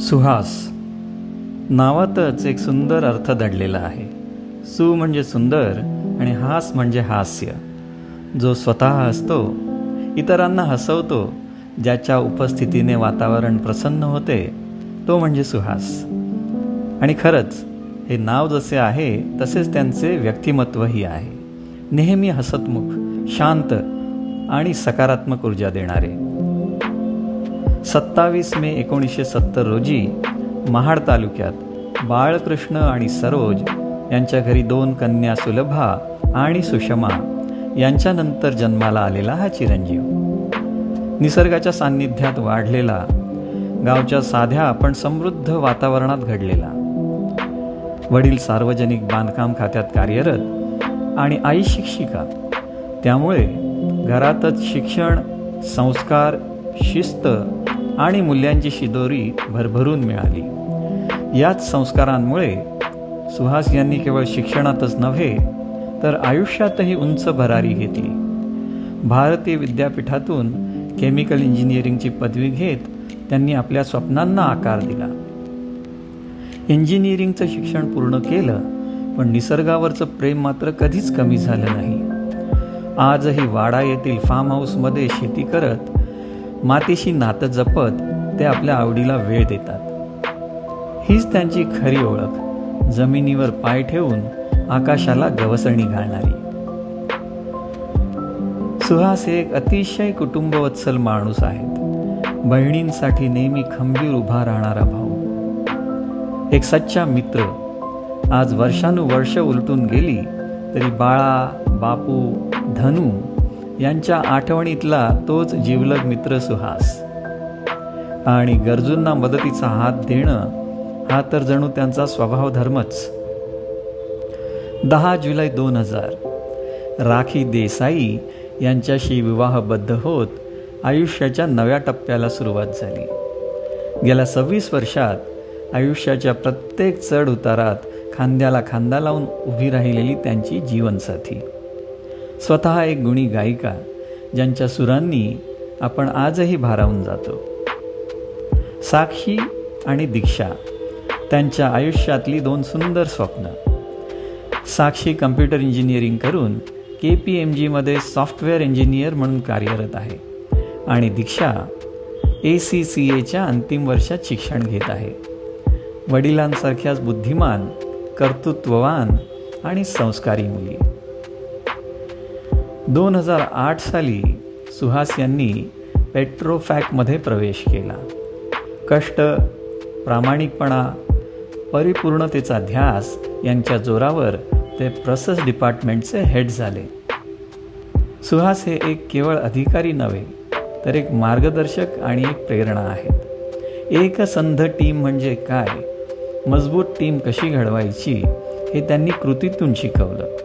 सुहास नावातच एक सुंदर अर्थ दडलेला आहे. सु म्हणजे सुंदर आणि हास म्हणजे हास्य. जो स्वतः हसतो, इतरांना हसवतो, ज्याच्या उपस्थितीने वातावरण प्रसन्न होते, तो म्हणजे सुहास. आणि खरंच हे नाव जसे आहे तसेच त्यांचे व्यक्तिमत्वही आहे. नेहमी हसतमुख, शांत आणि सकारात्मक ऊर्जा देणारे. 27 मे 1970 रोजी महाड तालुक्यात बाळकृष्ण आणि सरोज यांच्या घरी 2 कन्या सुलभा आणि सुषमा यांच्यानंतर जन्माला आलेला हा चिरंजीव. निसर्गाच्या सान्निध्यात वाढलेला, गावच्या साध्या पण समृद्ध वातावरणात घडलेला. वडील सार्वजनिक बांधकाम खात्यात कार्यरत आणि आई शिक्षिका. त्यामुळे घरातच शिक्षण, संस्कार, शिस्त आणि मूल्यांची शिदोरी भरभरून मिळाली. याच संस्कारांमुळे सुहास यांनी केवळ शिक्षणातच नव्हे तर आयुष्यातही उंच भरारी घेतली. भारतीय विद्यापीठातून केमिकल इंजिनिअरिंगची पदवी घेत त्यांनी आपल्या स्वप्नांना आकार दिला. इंजिनिअरिंगचं शिक्षण पूर्ण केलं, पण निसर्गावरचं प्रेम मात्र कधीच कमी झालं नाही. आजही वाडा येथील फार्म हाऊसमध्ये शेती करत, मातीशी नातं जपत ते आपल्या आवडीला वेळ देतात. हीच त्यांची खरी ओळख, जमिनीवर पाय ठेवून आकाशाला गवसणी घालणारी. सुहास हे एक अतिशय कुटुंबवत्सल माणूस आहेत. बहिणींसाठी नेहमी खंबीर उभा राहणारा भाऊ, एक सच्चा मित्र. आज वर्षानुवर्ष उलटून गेली तरी बाळा, बापू, धनू यांच्या आठवणीतला तोच जिवलग मित्र सुहास. आणि गरजूंना मदतीचा हात देणं हा तर जणू त्यांचा स्वभाव धर्मच. 10 जुलै 2000 राखी देसाई यांच्याशी विवाहबद्ध होत आयुष्याच्या नव्या टप्प्याला सुरुवात झाली. गेल्या 26 वर्षात आयुष्याच्या प्रत्येक चढ उतारात खांद्याला खांदा लावून उभी राहिलेली त्यांची जीवनसाथी. स्वतः एक गुणी गायिका, ज्यांच्या सुरांनी आपण आजही भारावून जातो. साक्षी आणि दीक्षा, त्यांच्या आयुष्यातली 2 सुंदर स्वप्न. साक्षी कम्प्युटर इंजिनिअरिंग करून KPMGमध्ये सॉफ्टवेअर इंजिनियर म्हणून कार्यरत आहे आणि दीक्षा ACCAच्या अंतिम वर्षात शिक्षण घेत आहे. वडिलांसारख्याच बुद्धिमान, कर्तृत्ववान आणि संस्कारी मुली. 2008 साली सुहास यांनी पेट्रोफॅकमध्ये प्रवेश केला. कष्ट, प्रामाणिकपणा, परिपूर्णतेचा ध्यास यांच्या जोरावर ते प्रोसेस डिपार्टमेंटचे हेड झाले. सुहास हे एक केवळ अधिकारी नव्हे तर एक मार्गदर्शक आणि एक प्रेरणा आहेत. एकसंध टीम म्हणजे काय, मजबूत टीम कशी घडवायची हे त्यांनी कृतीतून शिकवलं.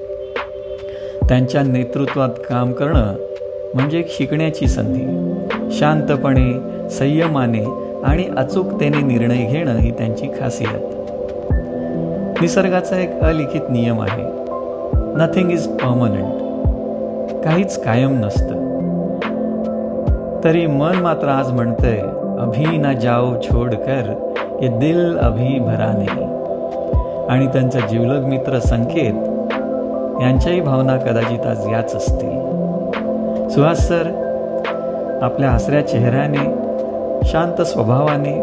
त्यांच्या नेतृत्वात काम करणं म्हणजे एक शिकण्याची संधी. शांतपणे, संयमाने आणि अचूकतेने निर्णय घेणं ही त्यांची खासियत. निसर्गाचा एक अलिखित नियम आहे, नथिंग इज परमनंट. काहीच कायम नसतं. तरी मन मात्र आज म्हणतंय, अभी ना जाओ छोड कर, ये दिल अभी भरा नाही. आणि त्यांचा जिवलग मित्र संकेत यांच्याही भावना कदाचित आज याच असतील. सुहास सर आपल्या हसऱ्या चेहऱ्याने, शांत स्वभावाने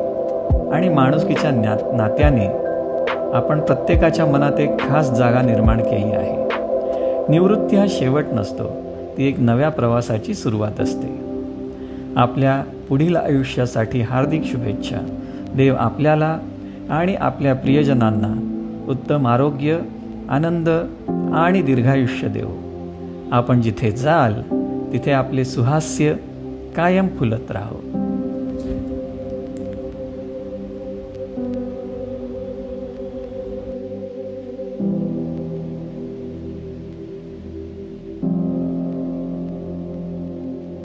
आणि माणुसकीच्या नात्याने आपण प्रत्येकाच्या मनात एक खास जागा निर्माण केली आहे. निवृत्ती हा शेवट नसतो, ती एक नव्या प्रवासाची सुरुवात असते. आपल्या पुढील आयुष्यासाठी हार्दिक शुभेच्छा. देव आपल्याला आणि आपल्या प्रियजनांना उत्तम आरोग्य, आनंद आणि दीर्घायुष्य देवो. आपण जिथे जाल तिथे आपले सुहास्य कायम फुलत राहो.